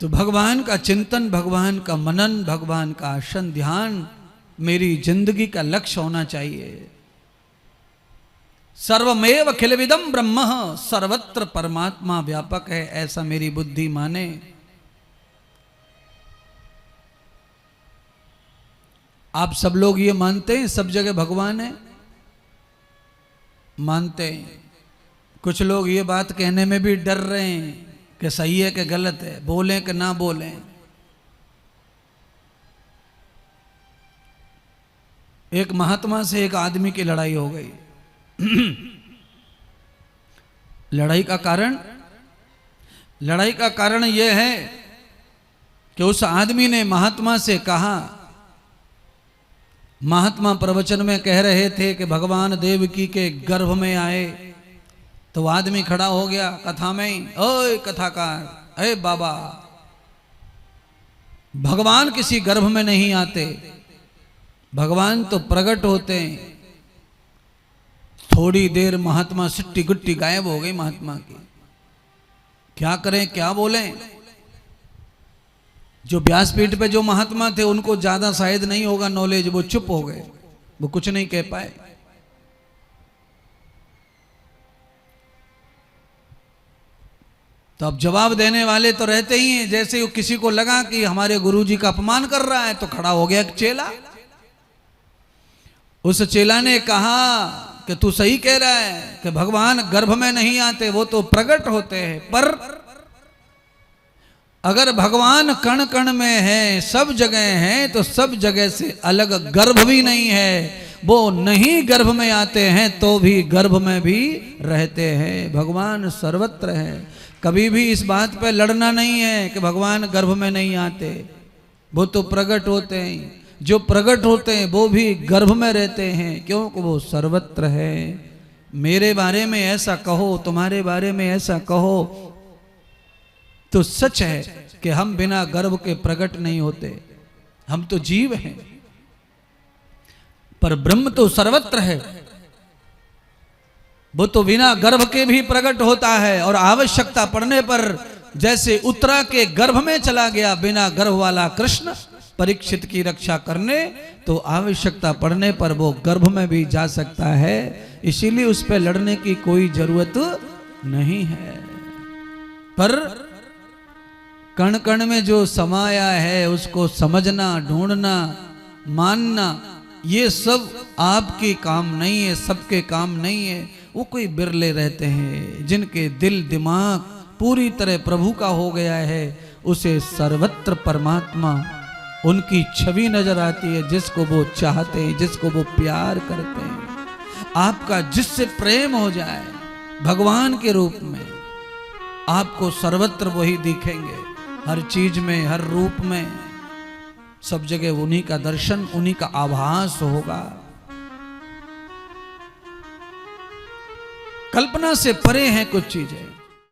तो भगवान का चिंतन, भगवान का मनन, भगवान का आसन ध्यान मेरी जिंदगी का लक्ष्य होना चाहिए। सर्वमेव खिलविदम ब्रह्म, सर्वत्र परमात्मा व्यापक है, ऐसा मेरी बुद्धि माने। आप सब लोग ये मानते हैं सब जगह भगवान है? मानते हैं। कुछ लोग ये बात कहने में भी डर रहे हैं कि सही है कि गलत है, बोलें कि ना बोलें। एक महात्मा से एक आदमी की लड़ाई हो गई। लड़ाई का कारण यह है कि उस आदमी ने महात्मा से कहा, महात्मा प्रवचन में कह रहे थे कि भगवान देवकी के गर्भ में आए, तो आदमी खड़ा हो गया कथा में ही, ओए कथाकार, अरे बाबा, भगवान किसी गर्भ में नहीं आते, भगवान तो प्रकट होते हैं। थोड़ी देर महात्मा सिट्टी गुट्टी गायब हो गई महात्मा की। क्या करें, क्या बोलें? जो व्यासपीठ पे जो महात्मा थे उनको ज्यादा शायद नहीं होगा नॉलेज, वो चुप हो गए, वो कुछ नहीं कह पाए। तो अब जवाब देने वाले तो रहते ही हैं। जैसे ही किसी को लगा कि हमारे गुरुजी का अपमान कर रहा है तो खड़ा हो गया एक चेला। उस चेला ने कहा कि तू सही कह रहा है कि भगवान गर्भ में नहीं आते, वो तो प्रकट होते हैं, पर अगर भगवान कण कण में है, सब जगह है, तो सब जगह से अलग गर्भ भी नहीं है। वो नहीं गर्भ में आते हैं तो भी गर्भ में भी रहते हैं। भगवान सर्वत्र है। कभी भी इस बात पे लड़ना नहीं है कि भगवान गर्भ में नहीं आते, वो तो प्रकट होते हैं। जो प्रकट होते हैं वो भी गर्भ में रहते हैं, क्योंकि वो सर्वत्र है। मेरे बारे में ऐसा कहो, तुम्हारे बारे में ऐसा कहो, तो सच है कि हम बिना गर्भ के प्रकट नहीं होते। हम तो जीव हैं, पर ब्रह्म तो सर्वत्र है। वो तो बिना गर्भ के भी प्रकट होता है, और आवश्यकता पड़ने पर जैसे उत्तरा के गर्भ में चला गया बिना गर्भ वाला कृष्ण परीक्षित की रक्षा करने, तो आवश्यकता पड़ने पर वो गर्भ में भी जा सकता है। इसीलिए उस पर लड़ने की कोई जरूरत नहीं है। पर कण कण में जो समाया है उसको समझना, ढूंढना, मानना, ये सब आपके काम नहीं है, सबके काम नहीं है। वो कोई बिरले रहते हैं जिनके दिल दिमाग पूरी तरह प्रभु का हो गया है। उसे सर्वत्र परमात्मा उनकी छवि नजर आती है, जिसको वो चाहते हैं, जिसको वो प्यार करते हैं। आपका जिससे प्रेम हो जाए भगवान के रूप में, आपको सर्वत्र वही दिखेंगे। हर चीज में, हर रूप में, सब जगह उन्हीं का दर्शन, उन्हीं का आभास होगा। कल्पना से परे हैं कुछ चीजें।